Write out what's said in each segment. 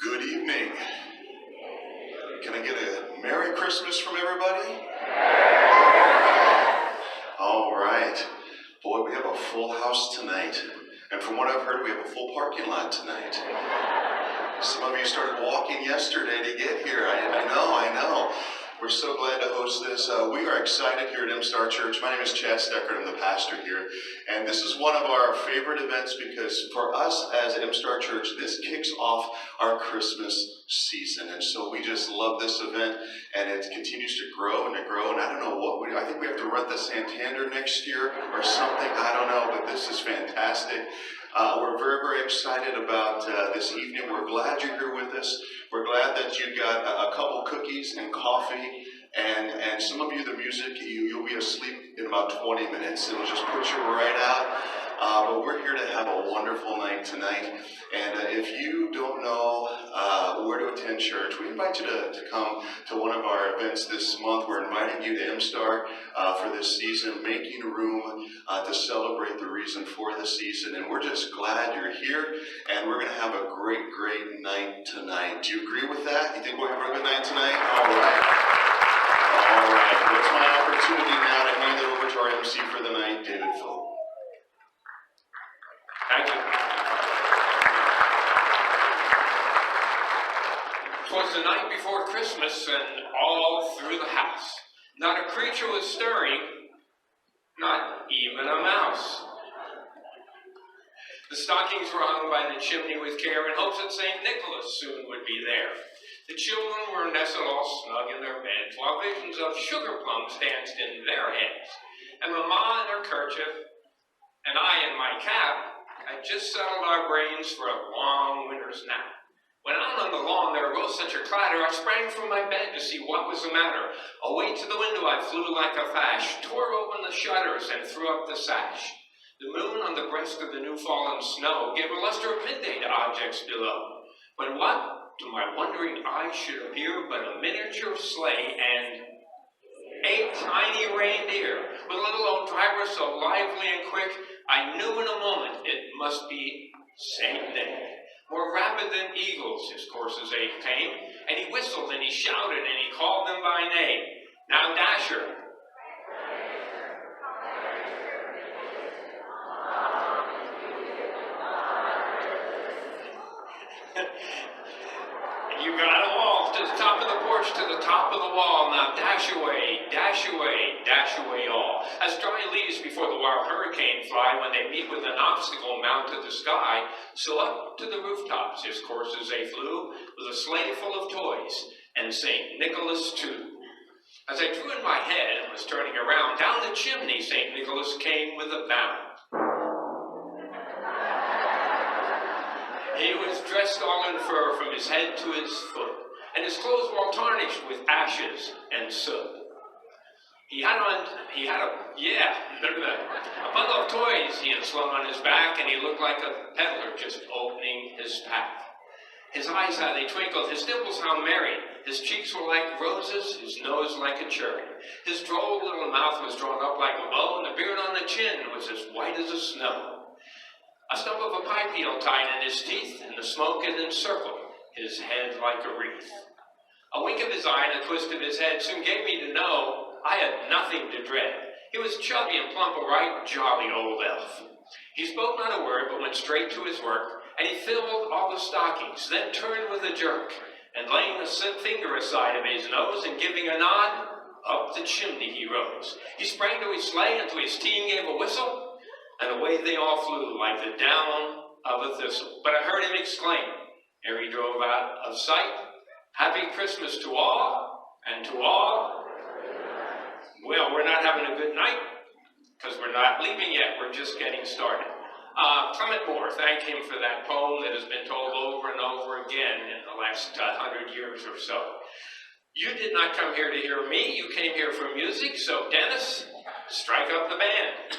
Good evening. Can I get a Merry Christmas from everybody? All right. Boy, we have a full house tonight. And from what I've heard, we have a full parking lot tonight. Some of you started walking yesterday to get here. I know. We're so glad to host this. We are excited here at MStar Church. My name is Chad Stecker. I'm the pastor here. And this is one of our favorite events because for us as MStar Church, this kicks off our Christmas season. And so we just love this event. And it continues to grow and to grow. And I don't know what I think we have to rent the Santander next year or something. I don't know. But this is fantastic. We're very, very excited about this evening. We're glad you're here with us. We're glad that you got a couple cookies and coffee, and some of you, the music, you'll be asleep in about 20 minutes. It'll just put you right out. But we're here to have a wonderful night tonight. And if you don't know where to attend church, we invite you to come to one of our events this month. We're inviting you to MStar for this season, making room to celebrate the reason for the season. And we're just glad you're here, and we're going to have a great, great night tonight. Do you agree with that? You think we'll have a good night tonight? All right. All right. What's my opportunity now to hand it over to our MC for the night, David Phil? Thank you. 'Twas the night before Christmas, and all through the house not a creature was stirring, not even a mouse. The stockings were hung by the chimney with care in hopes that St. Nicholas soon would be there. The children were nestled all snug in their beds, while visions of sugar plums danced in their heads. And Mamma in her kerchief, and I in my cap, had just settled our brains for a long winter's nap. When out on the lawn there arose such a clatter, I sprang from my bed to see what was the matter. Away to the window I flew like a flash, tore open the shutters and threw up the sash. The moon on the breast of the new-fallen snow gave a luster of midday to objects below. When what, to my wondering eyes, should appear but a miniature sleigh and 8 tiny reindeer, with little old drivers so lively and quick, I knew in a moment it must be Saint Nick. More rapid than eagles his courses came, and he whistled and he shouted and he called them by name. Now Dasher, you got them all to the top of the porch. torch to the top of the wall. Now dash away, dash away, dash away all. As dry leaves before the wild hurricane fly when they meet with an obstacle mount to the sky, so up to the rooftops his coursers they flew, with a sleigh full of toys, and St. Nicholas too. As I drew in my head and was turning around, down the chimney St. Nicholas came with a bound. He was dressed all in fur from his head to his foot, and his clothes were all tarnished with ashes and soot. He had a bundle of toys he had slung on his back, and he looked like a peddler just opening his pack. His eyes, how they twinkled, his dimples, how merry. His cheeks were like roses, his nose like a cherry. His droll little mouth was drawn up like a bow, and the beard on the chin was as white as the snow. A stump of a pipe needle tied in his teeth, and the smoke had encircled his head like a wreath. A wink of his eye and a twist of his head soon gave me to know I had nothing to dread. He was chubby and plump, a right jolly old elf. He spoke not a word, but went straight to his work, and he filled all the stockings, then turned with a jerk, and laying a finger aside of his nose, and giving a nod, up the chimney he rose. He sprang to his sleigh, and to his team gave a whistle, and away they all flew like the down of a thistle. But I heard him exclaim, ere he drove out of sight, "Happy Christmas to all, and to all." Well, we're not having a good night, because we're not leaving yet. We're just getting started. Clement Moore, thank him for that poem that has been told over and over again in the last 100 years or so. You did not come here to hear me. You came here for music. So, Dennis, strike up the band.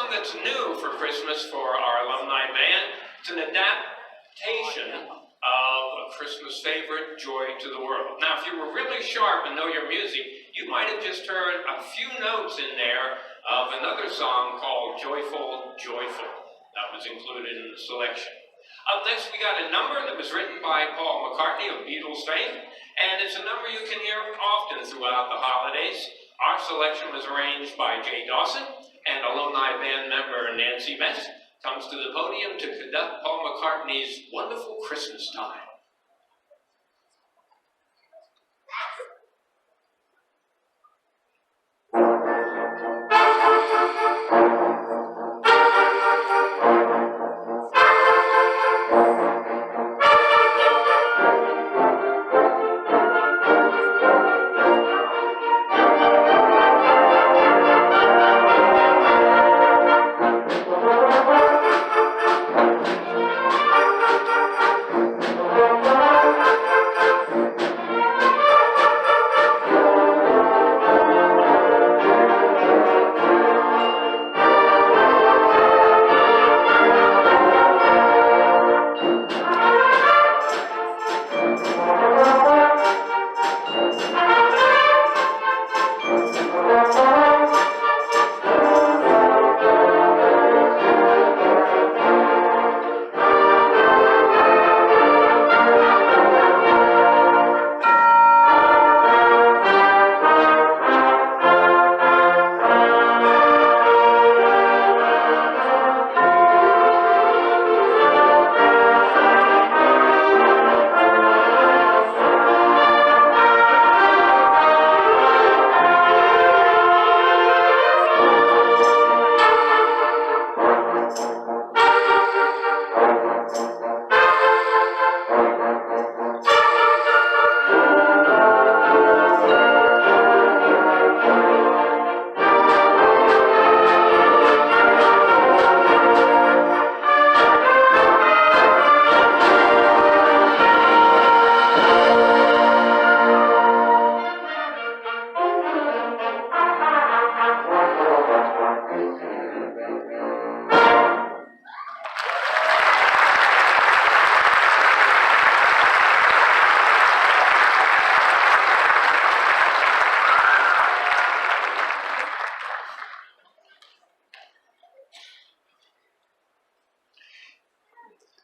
song that's new for Christmas for our alumni band. It's an adaptation of a Christmas favorite, Joy to the World. Now, if you were really sharp and know your music, you might have just heard a few notes in there of another song called Joyful, Joyful. That was included in the selection. Up next, we got a number that was written by Paul McCartney of Beatles fame, and it's a number you can hear often throughout the holidays. Our selection was arranged by Jay Dawson, and alumni band member Nancy Best comes to the podium to conduct Paul McCartney's Wonderful Christmas Time.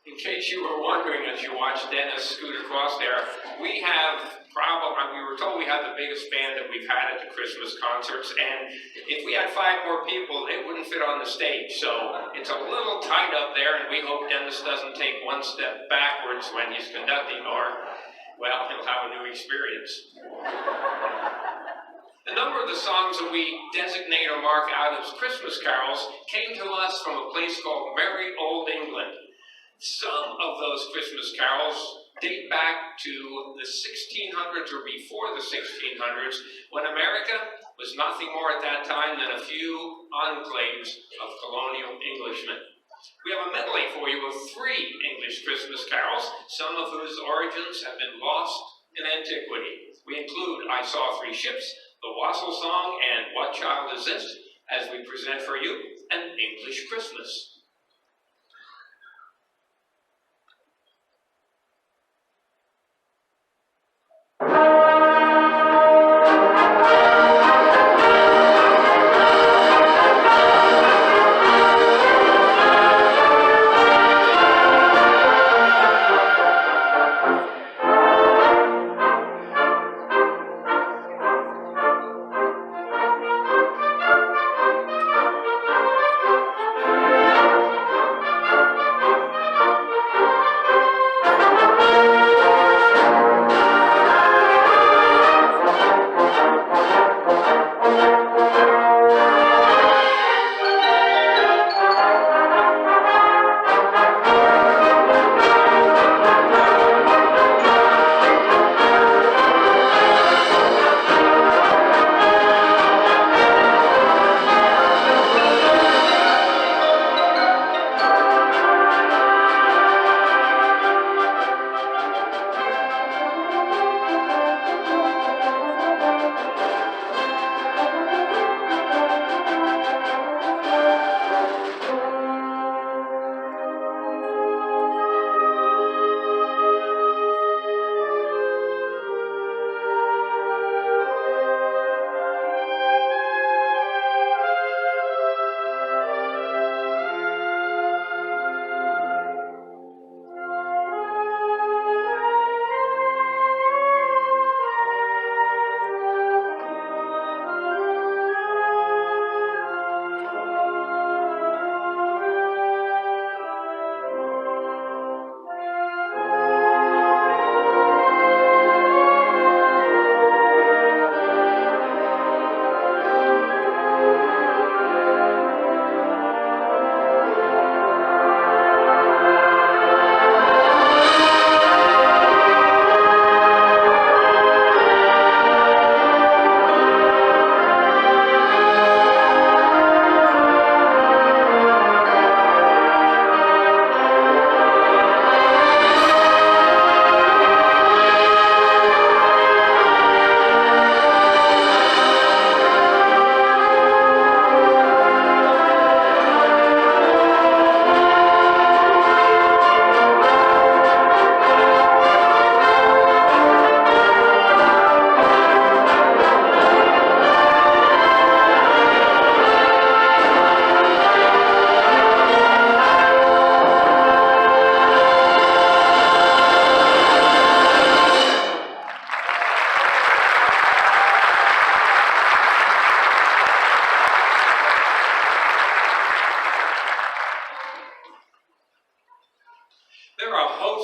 In case you were wondering as you watched Dennis scoot across there, we were told we had the biggest band that we've had at the Christmas concerts, and if we had 5 more people, it wouldn't fit on the stage. So it's a little tight up there, and we hope Dennis doesn't take one step backwards when he's conducting, or, well, he'll have a new experience. A number of the songs that we designate or mark out as Christmas carols came to us from a place called Merry Old England. Some of those Christmas carols date back to the 1600s or before the 1600s, when America was nothing more at that time than a few enclaves of colonial Englishmen. We have a medley for you of 3 English Christmas carols, some of whose origins have been lost in antiquity. We include I Saw 3 Ships, the Wassail Song, and What Child Is This? As we present for you an English Christmas.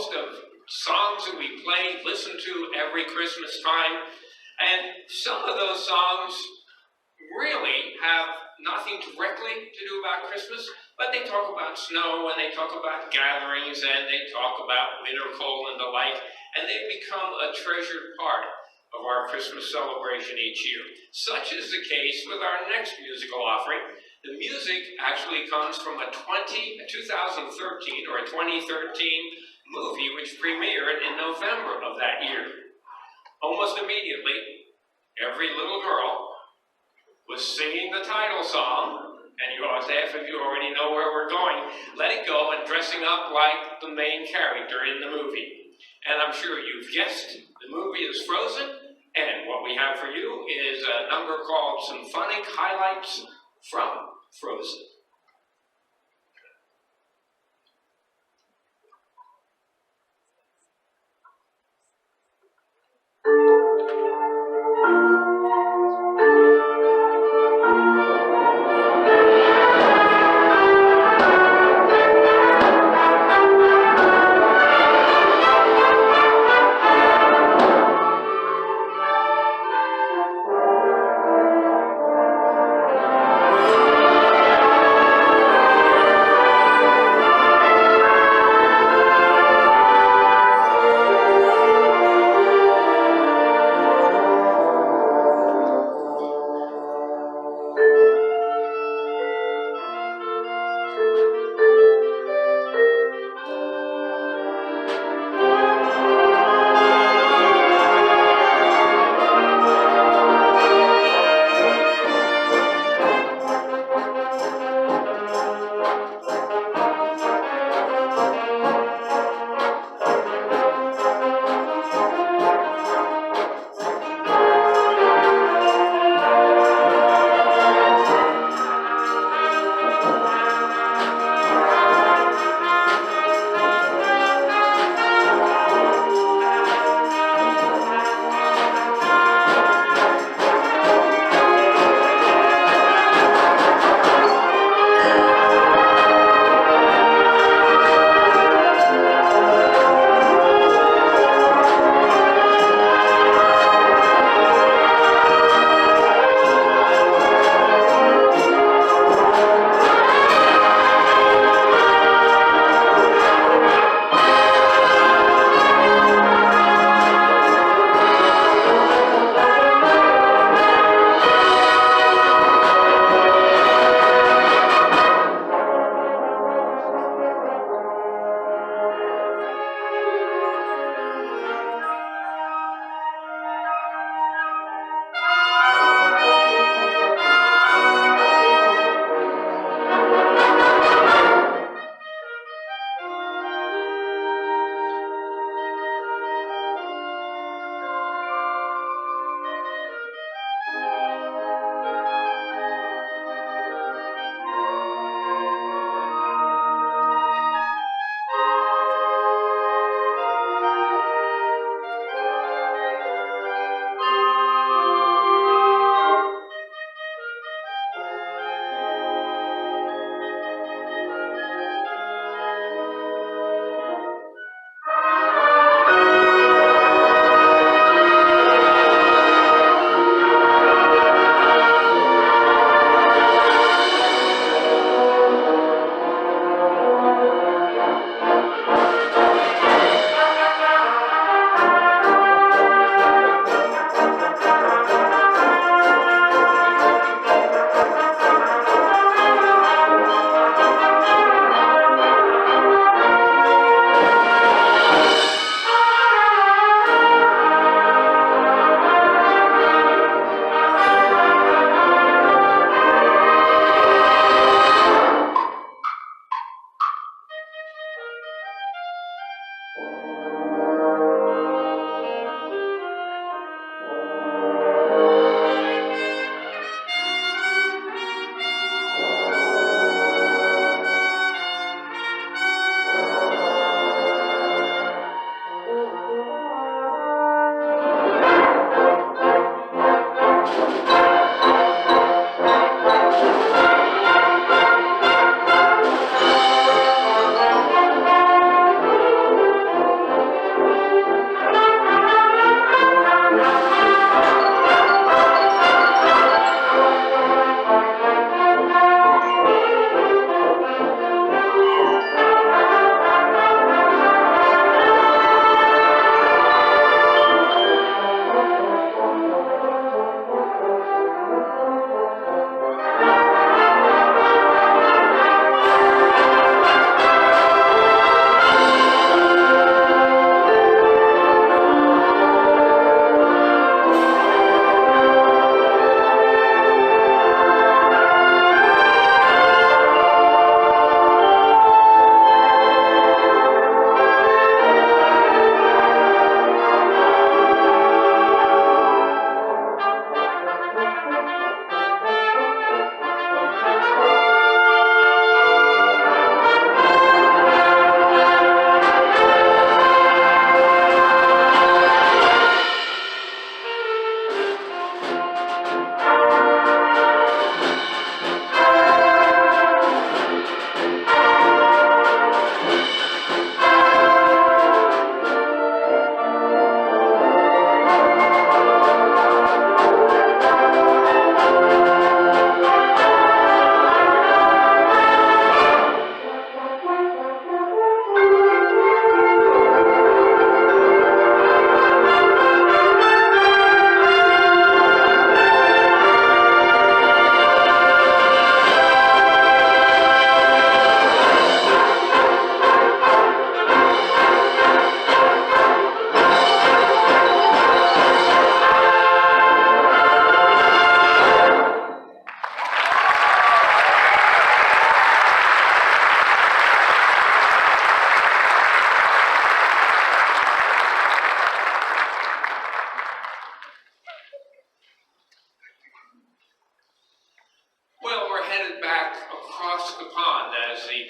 host of songs that we play, listen to every Christmas time. And some of those songs really have nothing directly to do about Christmas, but they talk about snow, and they talk about gatherings, and they talk about winter cold and the like, and they've become a treasured part of our Christmas celebration each year. Such is the case with our next musical offering. The music actually comes from a 2013 or a 2013 movie which premiered in November of that year. Almost immediately, every little girl was singing the title song, and half of you already know where we're going, Let It Go, and dressing up like the main character in the movie. And I'm sure you've guessed, the movie is Frozen, and what we have for you is a number called Symphonic Highlights from Frozen.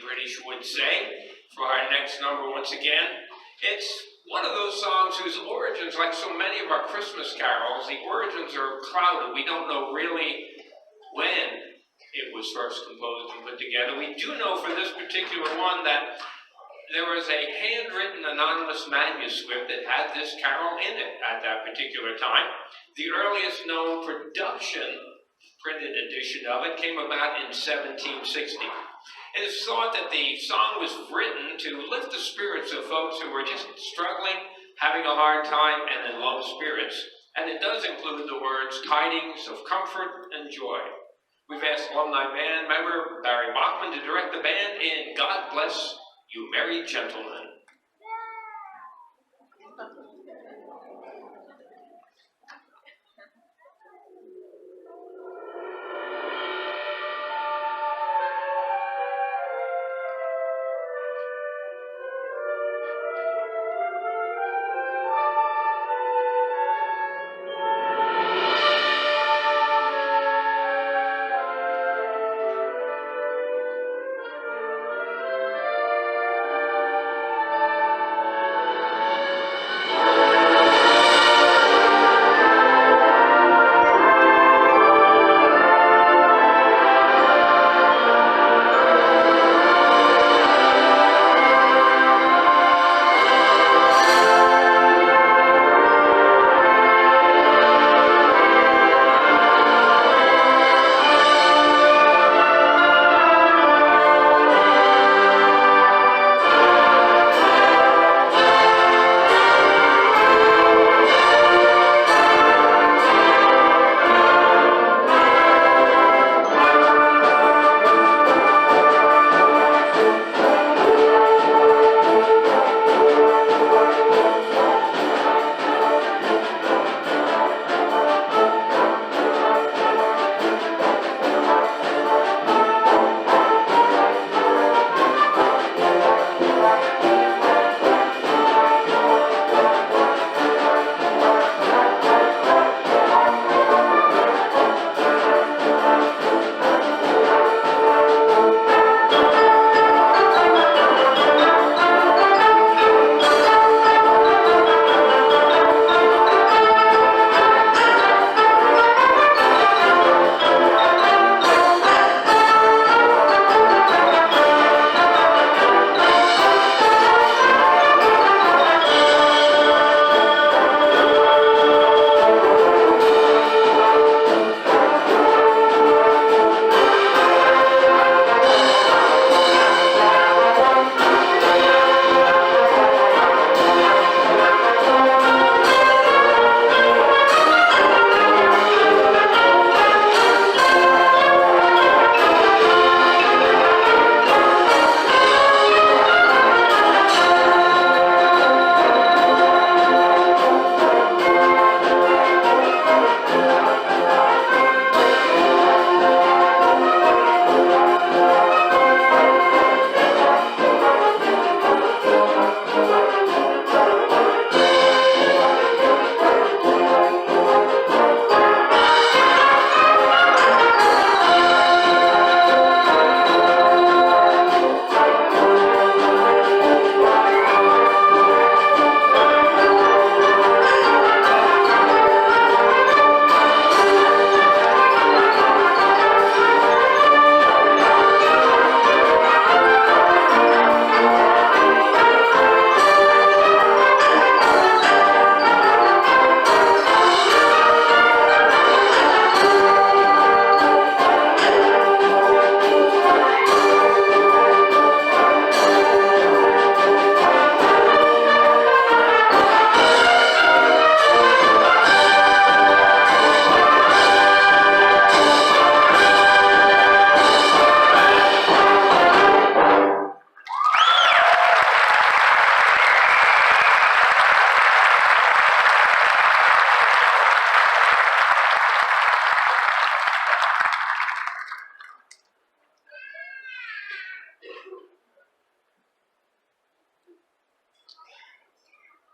British would say, for our next number once again. It's one of those songs whose origins, like so many of our Christmas carols, the origins are clouded. We don't know really when it was first composed and put together. We do know for this particular one that there was a handwritten anonymous manuscript that had this carol in it at that particular time. The earliest known production, printed edition of it, came about in 1760. It is thought that the song was written to lift the spirits of folks who were just struggling, having a hard time, and in low spirits. And it does include the words, tidings of comfort and joy. We've asked alumni band member Barry Bachman to direct the band in God Bless You Merry Gentlemen.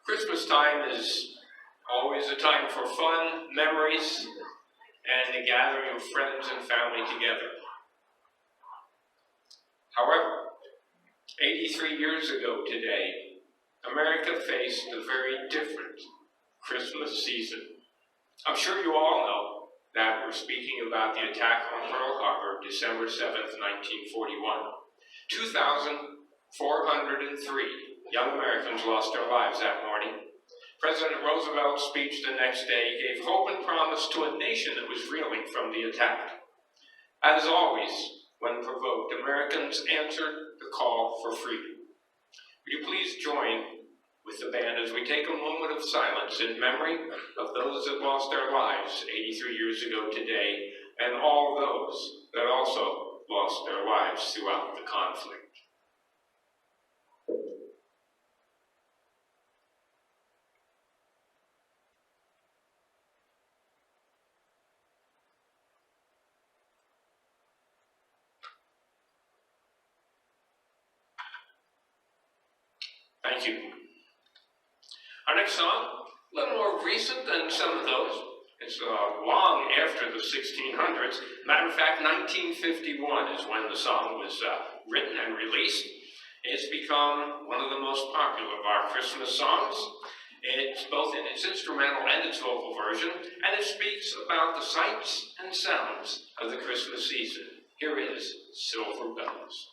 Christmas time is always a time for fun, memories, and the gathering of friends and family together. However, 83 years ago today, America faced a very different Christmas season. I'm sure you all know that we're speaking about the attack on Pearl Harbor, December 7th, 1941. 2,403 young Americans lost their lives that morning. President Roosevelt's speech the next day gave hope and promise to a nation that was reeling from the attack. As always, when provoked, Americans answered the call for freedom. Would you please join with the band as we take a moment of silence in memory of those that lost their lives 83 years ago today, and all those that also lost their lives throughout the conflict. Thank you. Our next song, a little more recent than some of those. It's long after the 1600s. Matter of fact, 1951 is when the song was written and released. It's become one of the most popular of our Christmas songs. It's both in its instrumental and its vocal version, and it speaks about the sights and sounds of the Christmas season. Here is Silver Bells.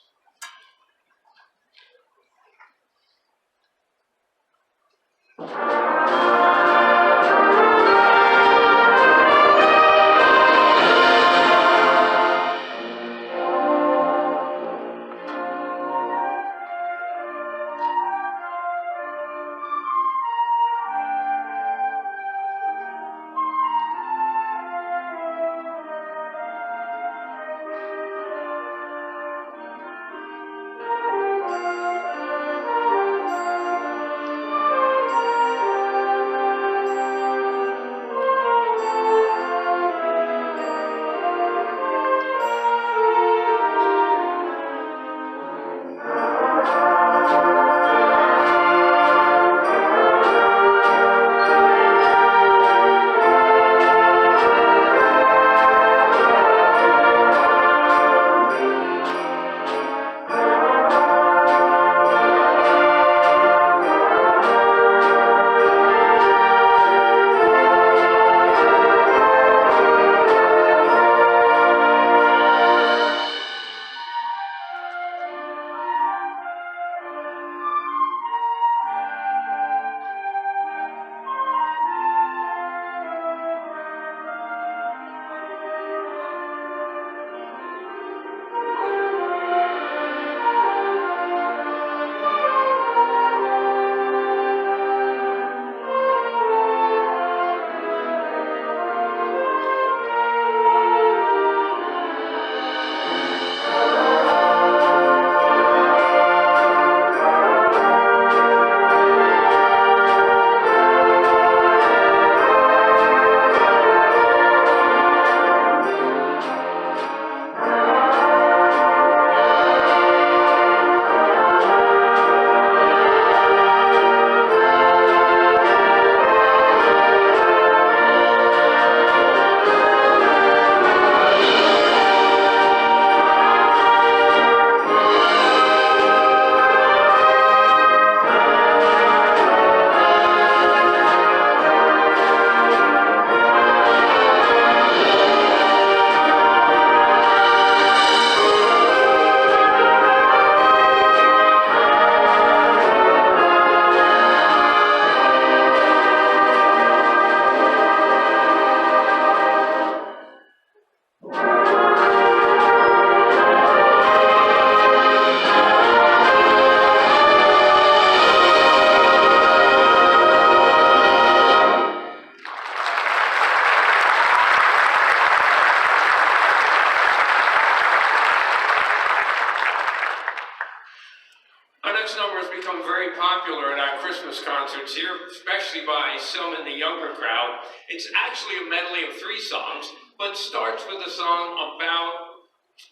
Popular at our Christmas concerts here, especially by some in the younger crowd. It's actually a medley of 3 songs, but starts with a song about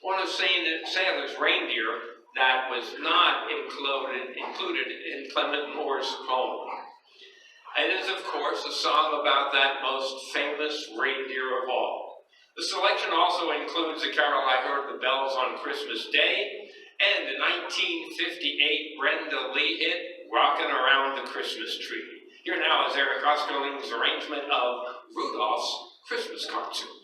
one of Santa's reindeer that was not included in Clement Moore's poem. It is, of course, a song about that most famous reindeer of all. The selection also includes the carol I Heard the Bells on Christmas Day, and the 1958 Brenda Lee hit, Rockin' Around the Christmas Tree. Here now is Eric Osterling's arrangement of Rudolph's Christmas Cartoon.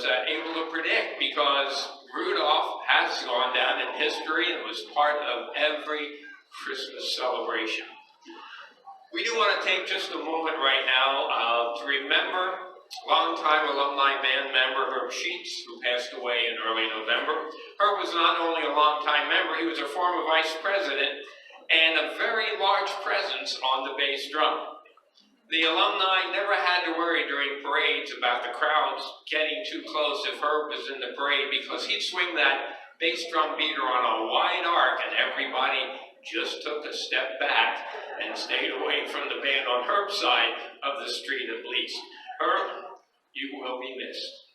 was able to predict, because Rudolph has gone down in history and was part of every Christmas celebration. We do want to take just a moment right now to remember longtime alumni band member Herb Sheets, who passed away in early November. Herb was not only a longtime member, he was a former vice president and a very large presence on the bass drum. The alumni never had to worry during parades about the crowds getting too close if Herb was in the parade, because he'd swing that bass drum beater on a wide arc, and everybody just took a step back and stayed away from the band on her side of the street at least. Herb, you will be missed.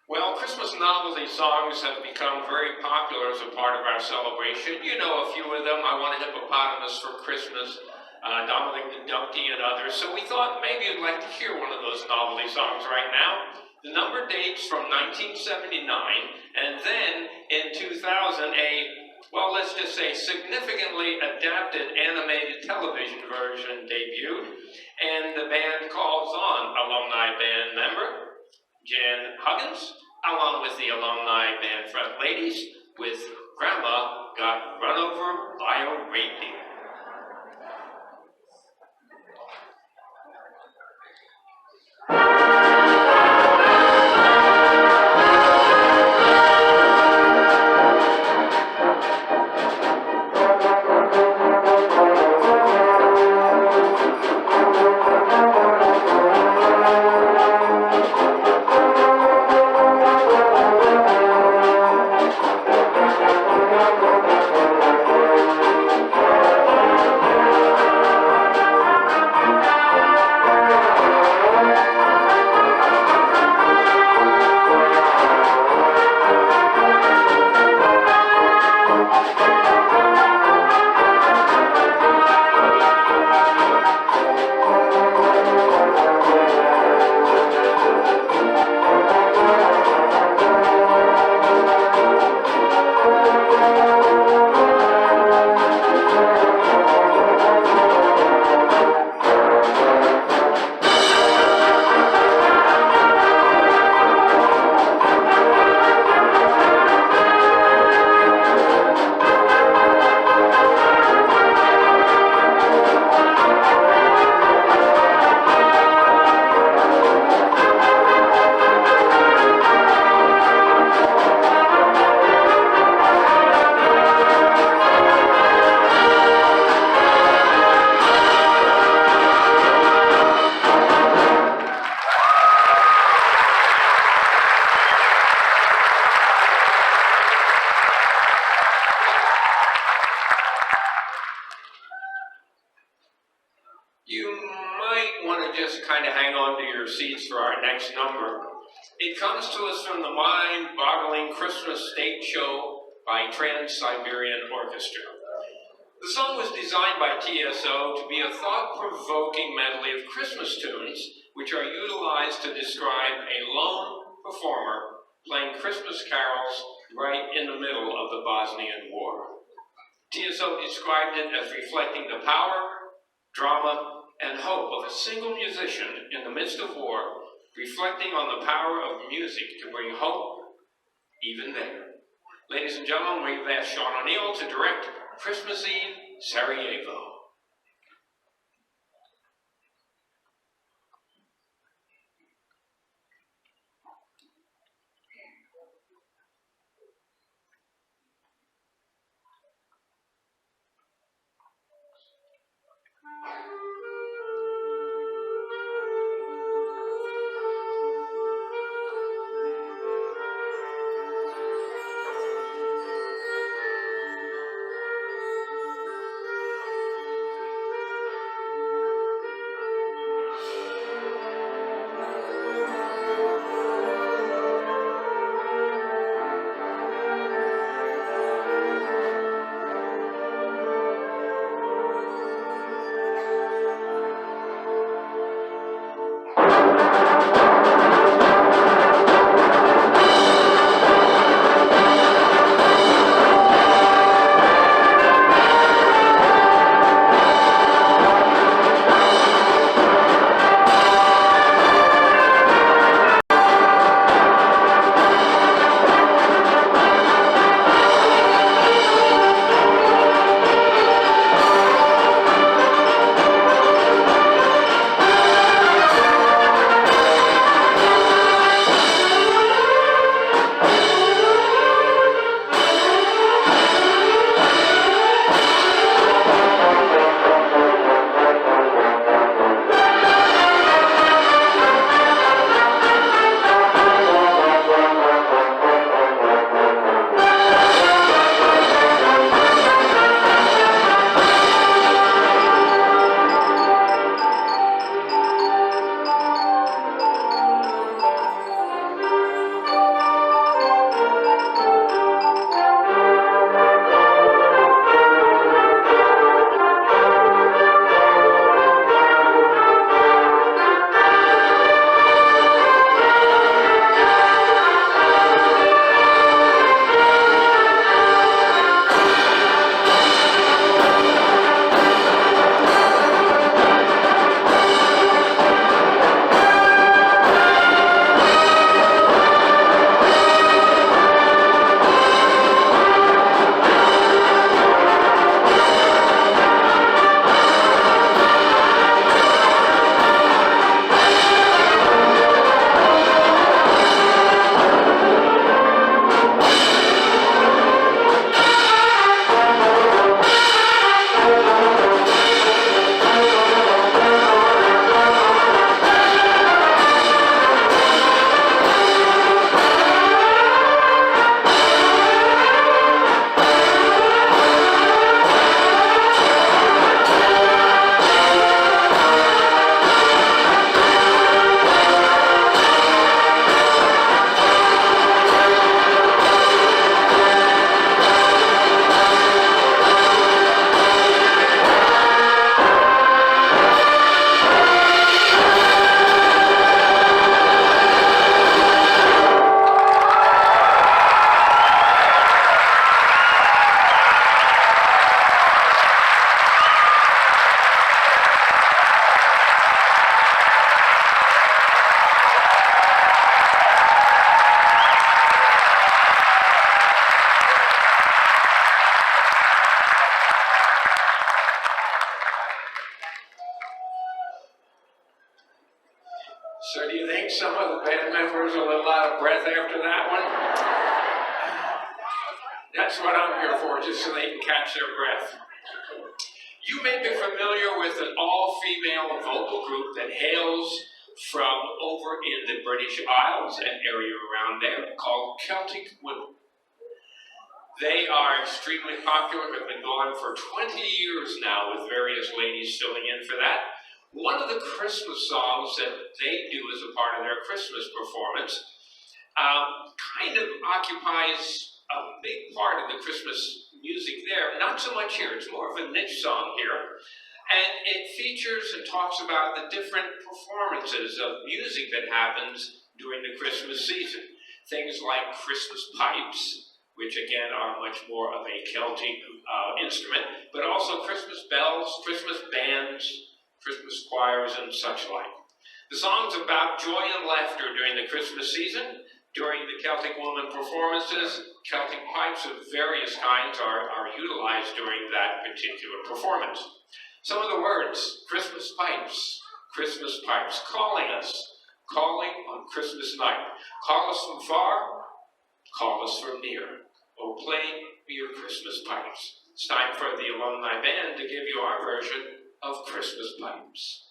Well, Christmas novelty songs have become very popular as a part of our celebration. You know a few of them. I Want a Hippopotamus for Christmas, Dominic the Dumpty, and others. So we thought maybe you'd like to hear one of those novelty songs right now. The number dates from 1979, and then in 2000, well, let's just say significantly adapted animated television version debuted, and the band calls on alumni band member Jan Huggins, along with the alumni band front ladies, with Grandma Got Run Over by a Reindeer. It comes to us from the mind-boggling Christmas stage show by Trans-Siberian Orchestra. The song was designed by TSO to be a thought-provoking medley of Christmas tunes which are utilized to describe a lone performer playing Christmas carols right in the middle of the Bosnian War. TSO described it as reflecting the power, drama, and hope of a single musician in the midst of war, reflecting on the power of music to bring hope even there. Ladies and gentlemen, we've asked Sean O'Neill to direct Christmas Eve Sarajevo. breath after that one? That's what I'm here for, just so they can catch their breath. You may be familiar with an all-female vocal group that hails from over in the British Isles, an area around there, called Celtic Women. They are extremely popular, have been going for 20 years now with various ladies filling in for that. One of the Christmas songs that they do as a part of their Christmas performance kind of occupies a big part of the Christmas music there. Not so much here, it's more of a niche song here. And it features and talks about the different performances of music that happens during the Christmas season. Things like Christmas pipes, which again are much more of a Celtic instrument, but also Christmas bells, Christmas bands, Christmas choirs, and such like. The song's about joy and laughter during the Christmas season. During the Celtic Woman performances, Celtic pipes of various kinds are utilized during that particular performance. Some of the words: Christmas pipes, calling us, calling on Christmas night. Call us from far, call us from near. Oh, play me your Christmas pipes. It's time for the Alumni Band to give you our version of Christmas pipes.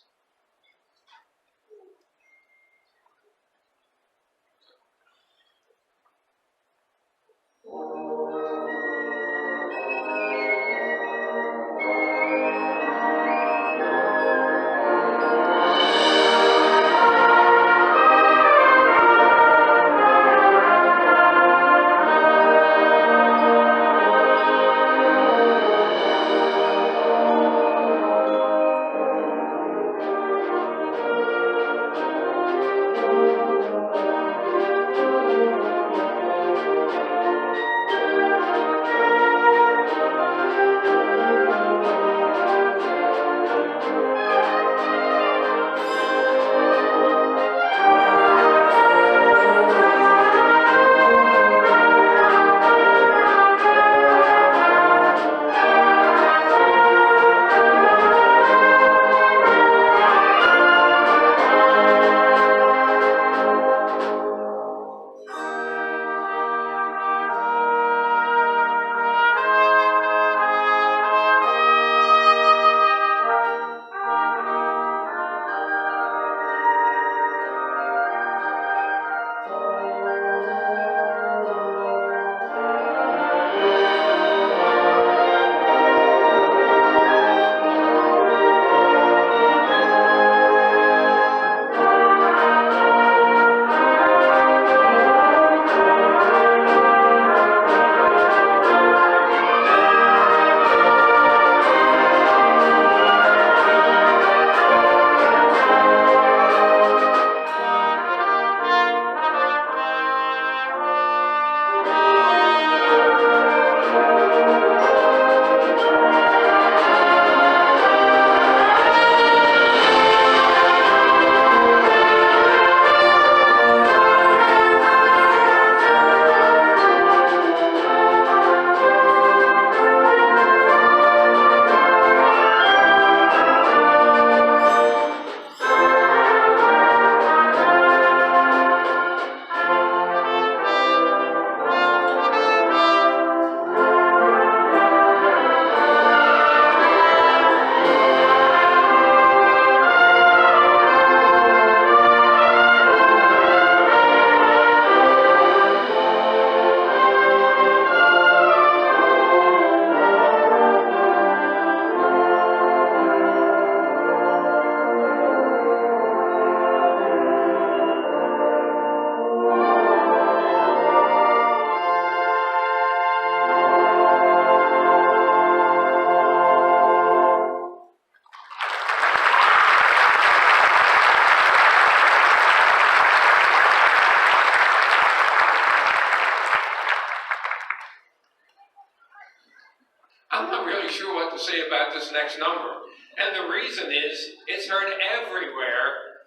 I'm not really sure what to say about this next number. And the reason is, it's heard everywhere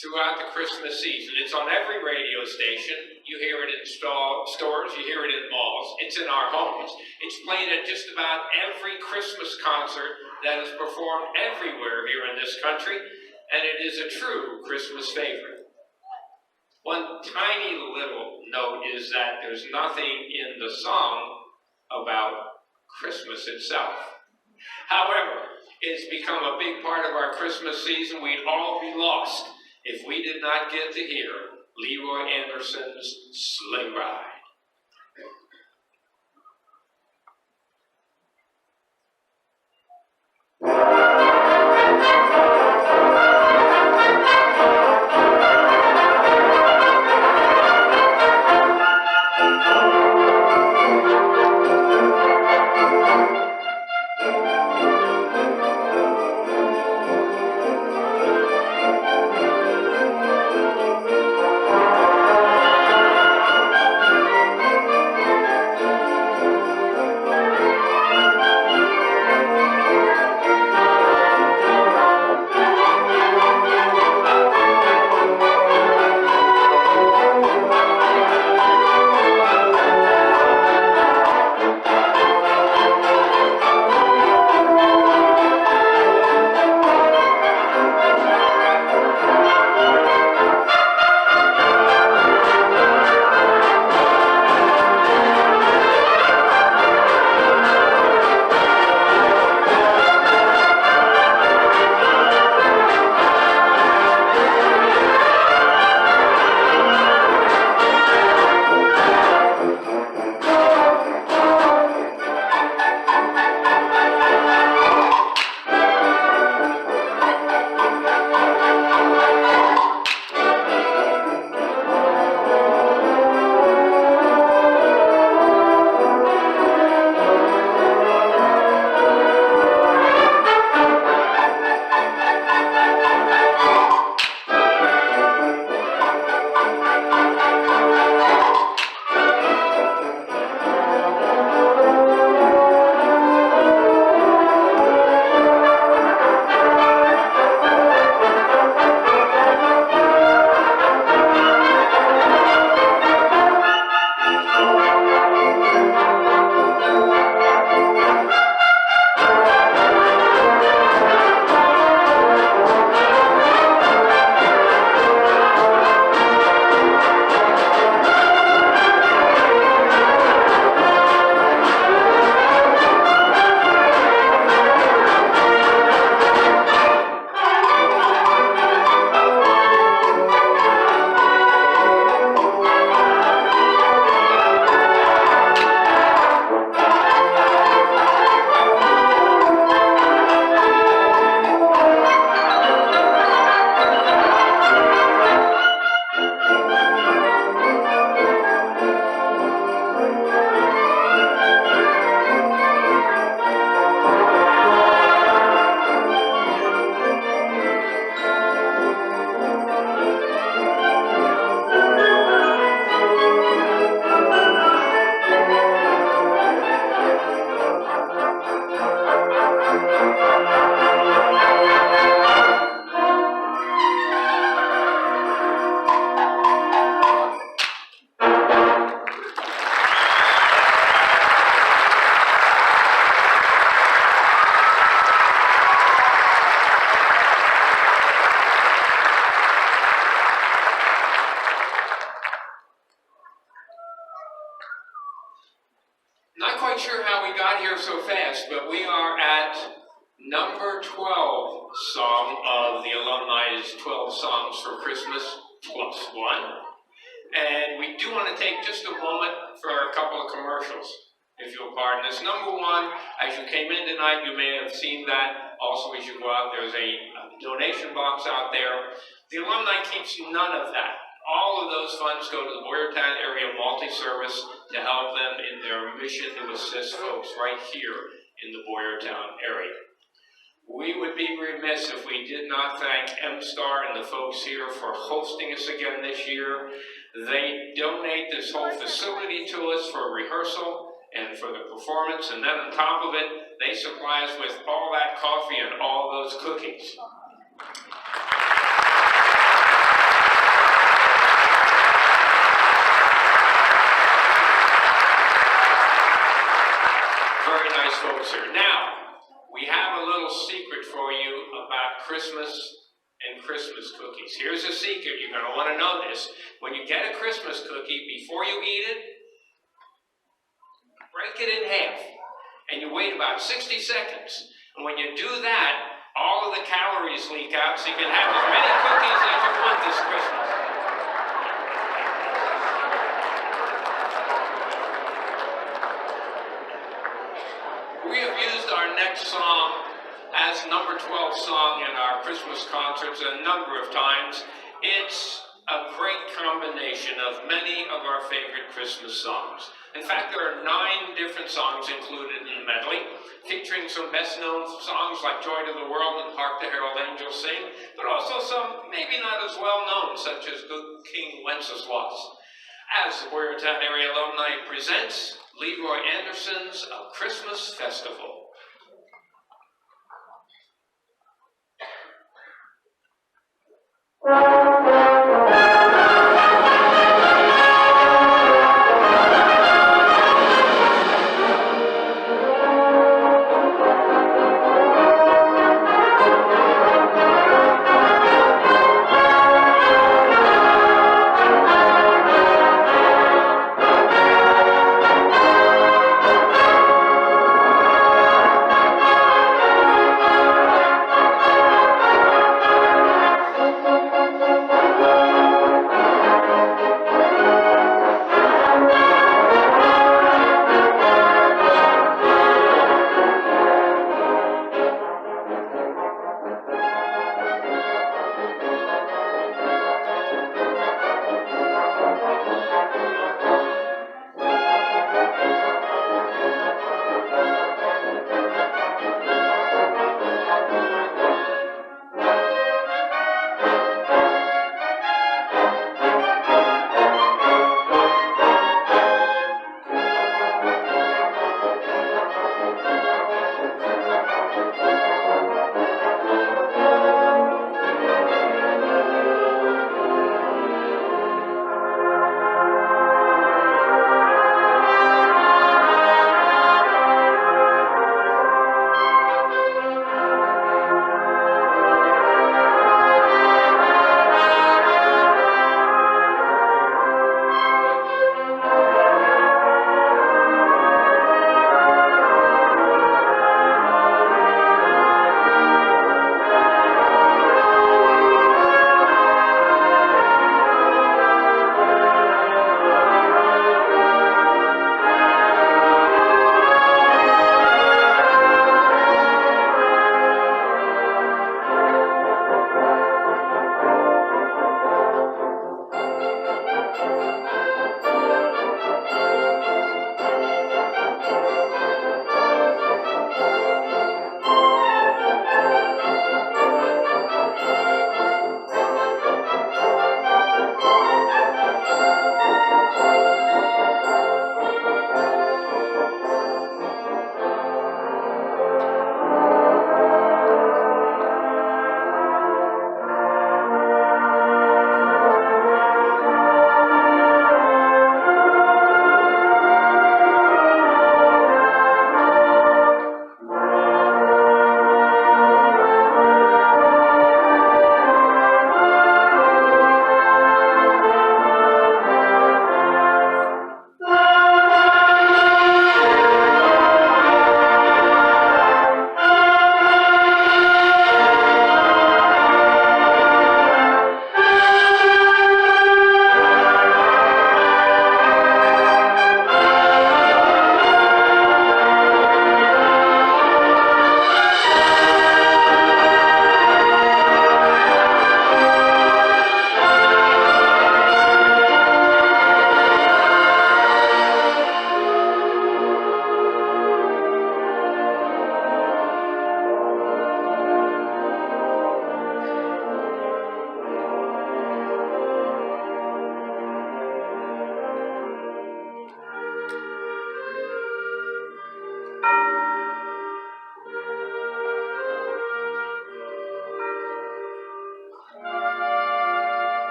throughout the Christmas season. It's on every radio station. You hear it in stores, you hear it in malls. It's in our homes. It's played at just about every Christmas concert that is performed everywhere here in this country. And it is a true Christmas favorite. One tiny little note is that there's nothing in the song about Christmas itself. However, it's become a big part of our Christmas season. We'd all be lost if we did not get to hear Leroy Anderson's Sleigh Ride. Not quite sure how we got here so fast, but we are at number 12 song of the alumni's 12 songs for Christmas plus one. And we do want to take just a moment for a couple of commercials, if you'll pardon us. Number one, as you came in tonight, you may have seen that. Also, as you go out, there's a donation box out there. The alumni keeps none of that. All of those funds go to the Boyertown Area Multi-Service to help them in their mission to assist folks right here in the Boyertown area. We would be remiss if we did not thank MStar and the folks here for hosting us again this year. They donate this whole facility to us for rehearsal and for the performance, and then on top of it, they supply us with all that coffee and all those cookies. Very nice folks here. Now, we have a little secret for you about Christmas and Christmas cookies. Here's a secret, you're going to want to know this. When you get a Christmas cookie, before you eat it, break it in half. And you wait about 60 seconds. And when you do that, all of the calories leak out so you can have as many cookies as you want this Christmas. We have used our next song as number 12 song in our Christmas concerts a number of times. It's a great combination of many of our favorite Christmas songs. In fact, there are 9 different songs included in the medley, featuring some best-known songs like Joy to the World and Hark the Herald Angels Sing, but also some maybe not as well-known, such as Good King Wenceslas. As the Boyertown Area Alumni presents Leroy Anderson's A Christmas Festival.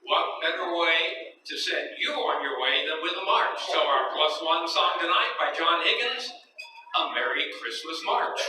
what better way to set you on your way than with a march? So our +1 song tonight by John Higgins, A Merry Christmas March.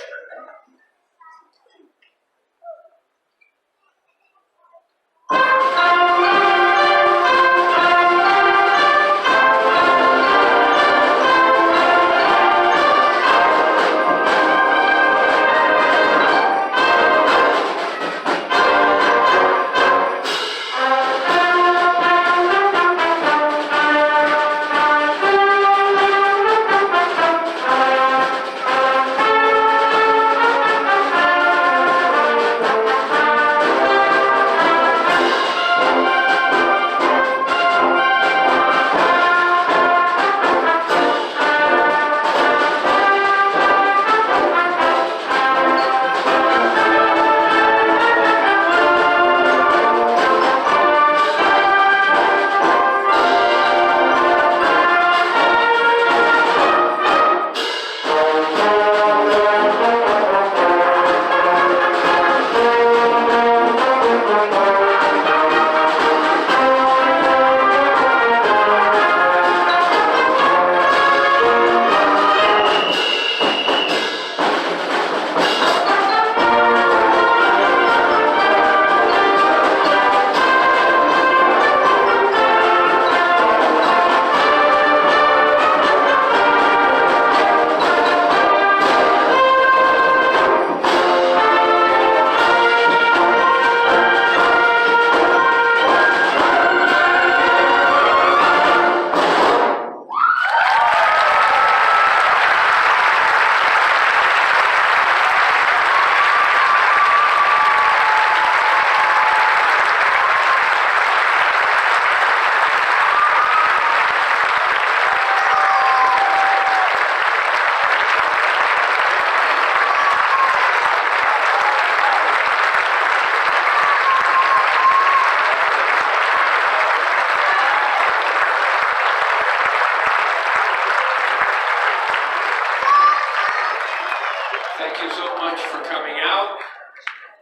Thank you so much for coming out.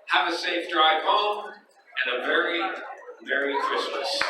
Have a safe drive home and a very Merry Christmas.